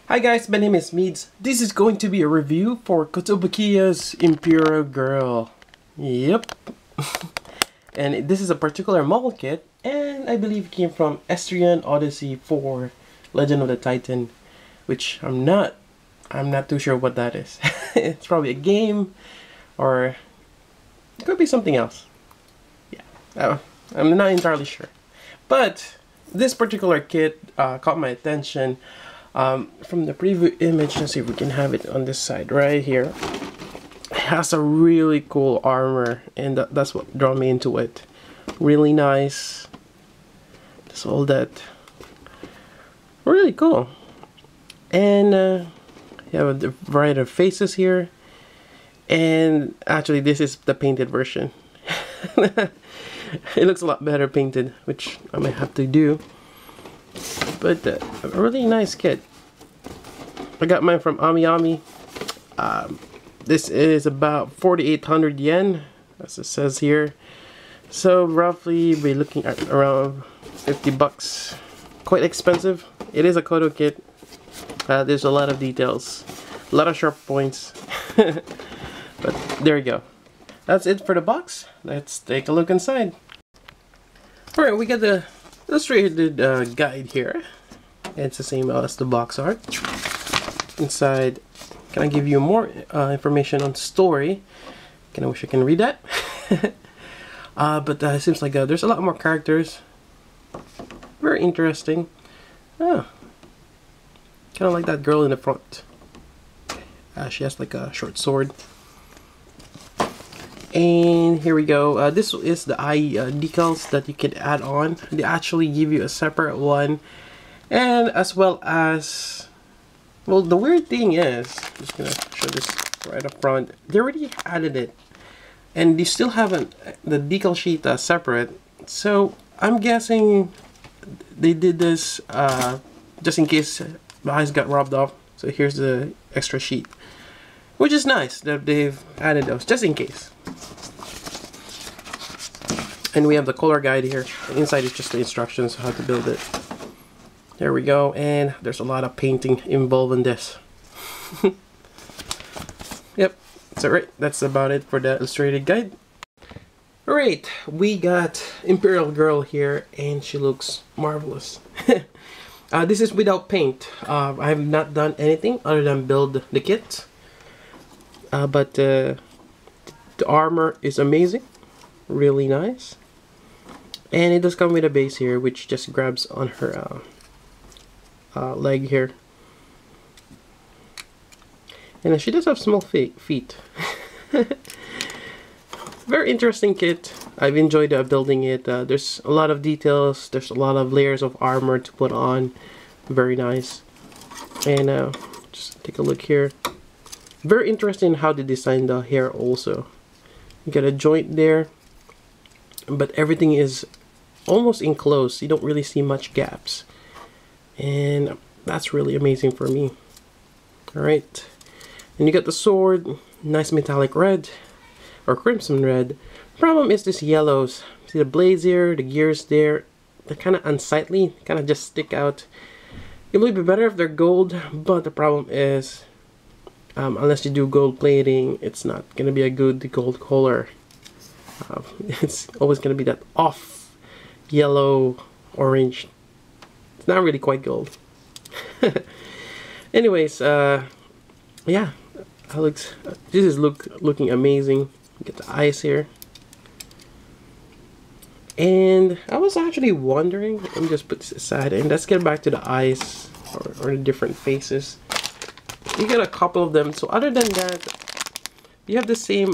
Hi guys, my name is Meads. This is going to be a review for Kotobukiya's Imperial Girl. Yep. And this is a particular model kit, and I believe it came from Etrian Odyssey for Legend of the Titan, which I'm not too sure what that is. It's probably a game, or it could be something else. Yeah, I'm not entirely sure. But this particular kit caught my attention. From the preview image, let's see if we can have it on this side right here. It has a really cool armor, and that's what drew me into it. Really nice. Just all that. Really cool. And you have a variety of faces here. And actually, this is the painted version. It looks a lot better painted, which I might have to do. But a really nice kit. I got mine from AmiAmi. This is about 4,800 yen, as it says here. So roughly we're looking at around 50 bucks. Quite expensive. It is a Koto kit. There's a lot of details, a lot of sharp points. But there you go. That's it for the box. Let's take a look inside. Alright, we got the illustrated guide here. It's the same as the box art. Inside, can I give you more information on the story? I wish I can read that. But it seems like there's a lot more characters. Very interesting. Kind of like that girl in the front. She has like a short sword. And here we go. This is the eye decals that you can add on. They actually give you a separate one, and as well as, well, the weird thing is, I'm just gonna show this right up front. They already added it, and you still have the decal sheet separate. So I'm guessing they did this just in case the eyes got rubbed off. So here's the extra sheet, which is nice that they've added those just in case. And we have the color guide here. Inside is just the instructions on how to build it. There we go. And there's a lot of painting involved in this. Yep. So right, that's about it for the illustrated guide. Alright, we got Imperial Girl here, and she looks marvelous. This is without paint. I have not done anything other than build the kit. But the armor is amazing. Really nice. And it does come with a base here, which just grabs on her leg here. And she does have small feet. Very interesting kit. I've enjoyed building it. There's a lot of details. There's a lot of layers of armor to put on. Very nice. And just take a look here. Very interesting how they designed the hair also. You got a joint there, but everything is almost enclosed. You don't really see much gaps, and that's really amazing for me. Alright, and you got the sword, nice metallic red or crimson red. Problem is this yellows. See the blades here, the gears there, they're kind of unsightly, kind of just stick out. It would be better if they're gold, but the problem is unless you do gold plating, it's not gonna be a good gold color. It's always gonna be that off yellow orange. It's not really quite gold. Anyways, yeah, this is looking amazing. Get the eyes here, and I was actually wondering, let me just put this aside and let's get back to the eyes or the different faces. You get a couple of them. So other than that, you have the same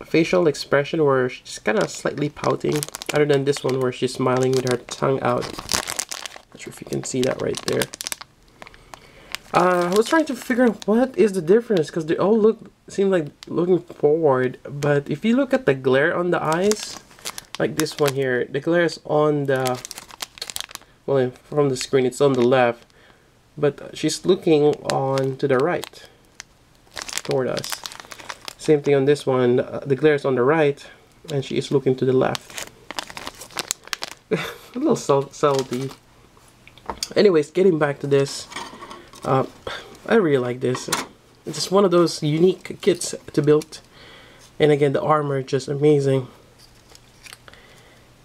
facial expression where she's kind of slightly pouting, other than this one where she's smiling with her tongue out. Not sure if you can see that right there. I was trying to figure out what is the difference, because they all seem like looking forward, but if you look at the glare on the eyes, like this one here, the glare is on the, well, from the screen it's on the left, but she's looking on to the right toward us. Same thing on this one, the glare is on the right and she is looking to the left. A little salty. Anyways, getting back to this, I really like this. It's just one of those unique kits to build. And again, the armor just amazing.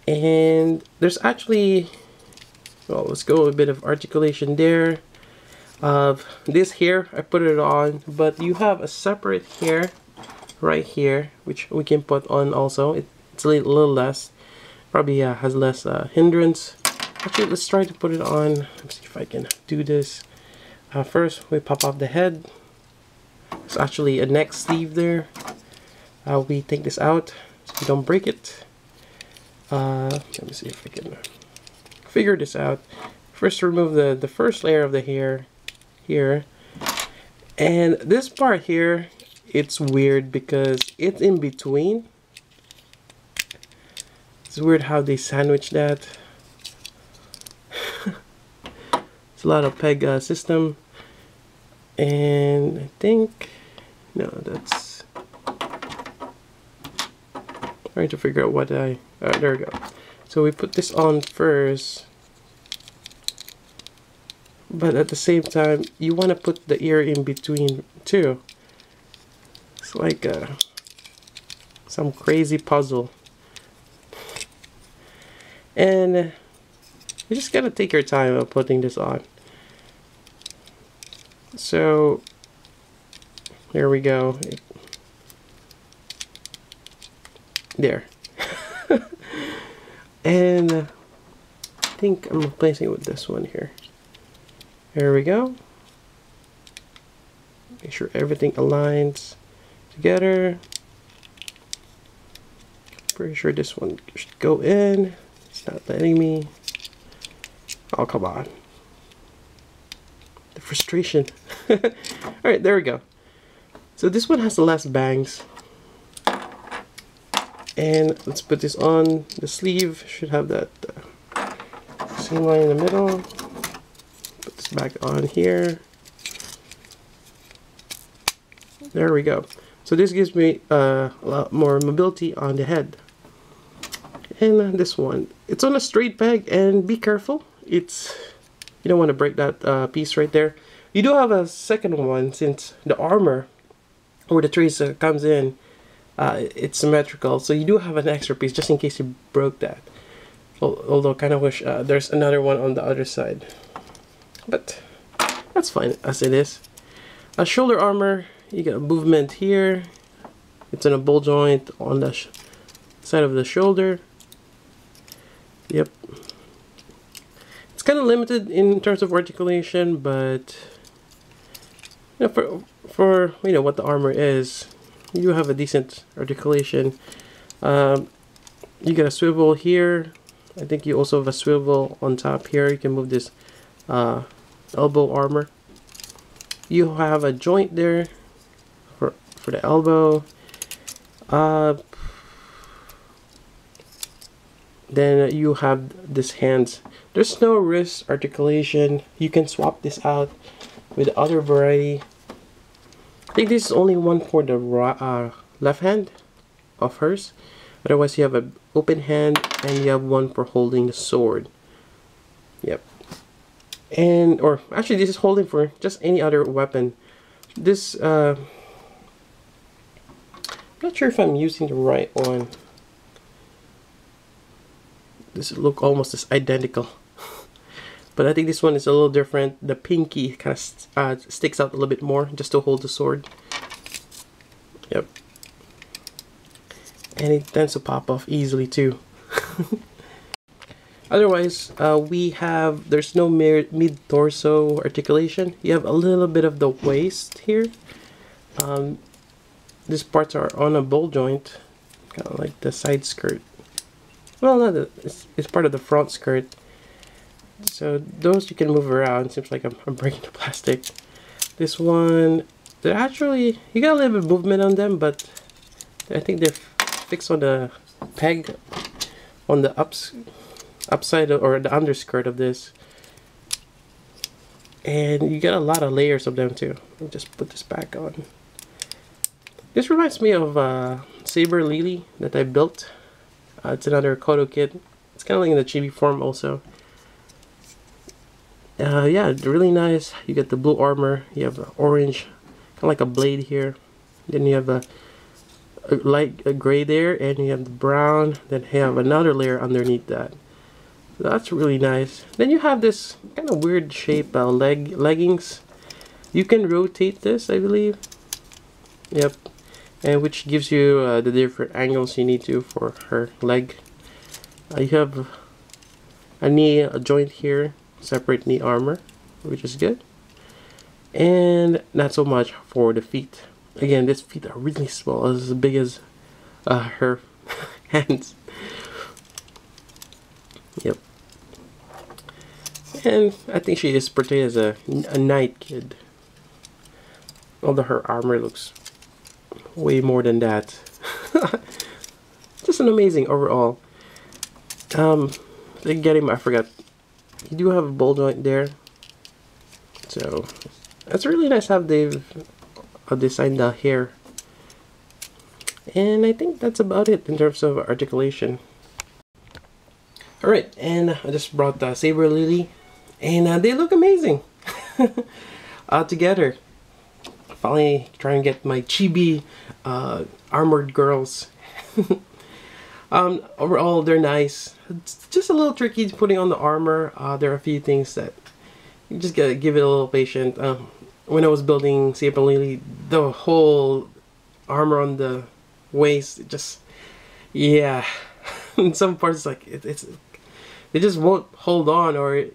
And there's actually, well, let's go a bit of articulation there. This here, I put it on, but you have a separate here, right here, which we can put on also. It's a little less, probably has less hindrance. Actually, let's try to put it on. Let's see if I can do this. First, we pop off the head. There's actually a neck sleeve there. We take this out so we don't break it. Let me see if I can figure this out. First, remove the first layer of the hair here, and this part here, it's weird because it's in between. It's weird how they sandwich that. It's a lot of peg system, and I think no, that's trying to figure out what there we go. So we put this on first. But at the same time, you want to put the ear in between too. It's like some crazy puzzle. And you just gotta take your time of putting this on. So, here we go. There. And I think I'm replacing it with this one here. There we go. Make sure everything aligns together. Pretty sure this one should go in. It's not letting me. Oh, come on. The frustration. Alright, there we go. So this one has the less bangs. And let's put this on. The sleeve should have that seam line in the middle. Put this back on here. There we go. So this gives me a lot more mobility on the head. And this one, it's on a straight peg, and be careful. You don't want to break that piece right there. You do have a second one, since the armor where the trace comes in, it's symmetrical. So you do have an extra piece just in case you broke that. Although I kind of wish there's another one on the other side. But that's fine as it is. A shoulder armor, you get a movement here. It's in a ball joint on the side of the shoulder. Yep. It's kind of limited in terms of articulation, but you know, for you know what the armor is, you have a decent articulation. You get a swivel here. I think you also have a swivel on top here. You can move this elbow armor. You have a joint there for the elbow. Then you have this hands. There's no wrist articulation. You can swap this out with the other variety. I think this is only one for the left hand of hers. Otherwise, you have an open hand and you have one for holding the sword. Yep. And or actually, this is holding for just any other weapon. This I'm not sure if I'm using the right one. This look almost as identical, but I think this one is a little different. The pinky kind of sticks out a little bit more just to hold the sword. Yep. And it tends to pop off easily too. Otherwise, there's no mid-torso articulation. You have a little bit of the waist here. These parts are on a ball joint, kind of like the side skirt. Well, no, it's part of the front skirt. So those you can move around. Seems like I'm breaking the plastic. This one, they're actually, you got a little bit of movement on them, but I think they're fixed on the peg on the upside or the underskirt of this. And you get a lot of layers of them too. Let me just put this back on. This reminds me of Saber Lily that I built. It's another Kodo kit. It's kind of like in the chibi form also. Yeah, really nice. You get the blue armor. You have orange, kind of like a blade here. Then you have a light gray there, and you have the brown. Then you have another layer underneath that. That's really nice. Then you have this kind of weird shape leggings. You can rotate this, I believe. Yep, and which gives you the different angles you need to for her leg. You have a knee joint here, separate knee armor, which is good. And not so much for the feet. Again, these feet are really small, as big as her hands. Yep. And I think she is portrayed as a knight kid. Although her armor looks way more than that. Just an amazing overall. Getting, I forgot. You do have a ball joint there. So it's really nice how they've designed the hair. And I think that's about it in terms of articulation. Alright, and I just brought the Saber Lily, and they look amazing together. Finally trying to get my chibi armored girls. Overall, they're nice. It's just a little tricky putting on the armor. There are a few things that you just gotta give it a little patience. When I was building Saber Lily, the whole armor on the waist, it just, yeah. In some parts, like they just won't hold on, or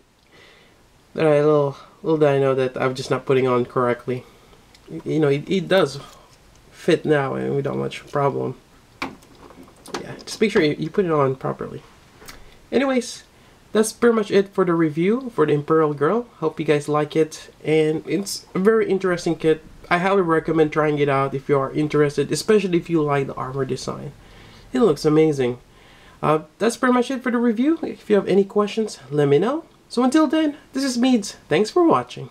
little did I know that I'm just not putting on correctly. You know, it does fit now, and without much problem. Yeah, just make sure you put it on properly. Anyways, that's pretty much it for the review for the Imperial Girl. Hope you guys like it, and it's a very interesting kit. I highly recommend trying it out if you are interested, especially if you like the armor design. It looks amazing. That's pretty much it for the review. If you have any questions, let me know. So until then, this is Meads. Thanks for watching.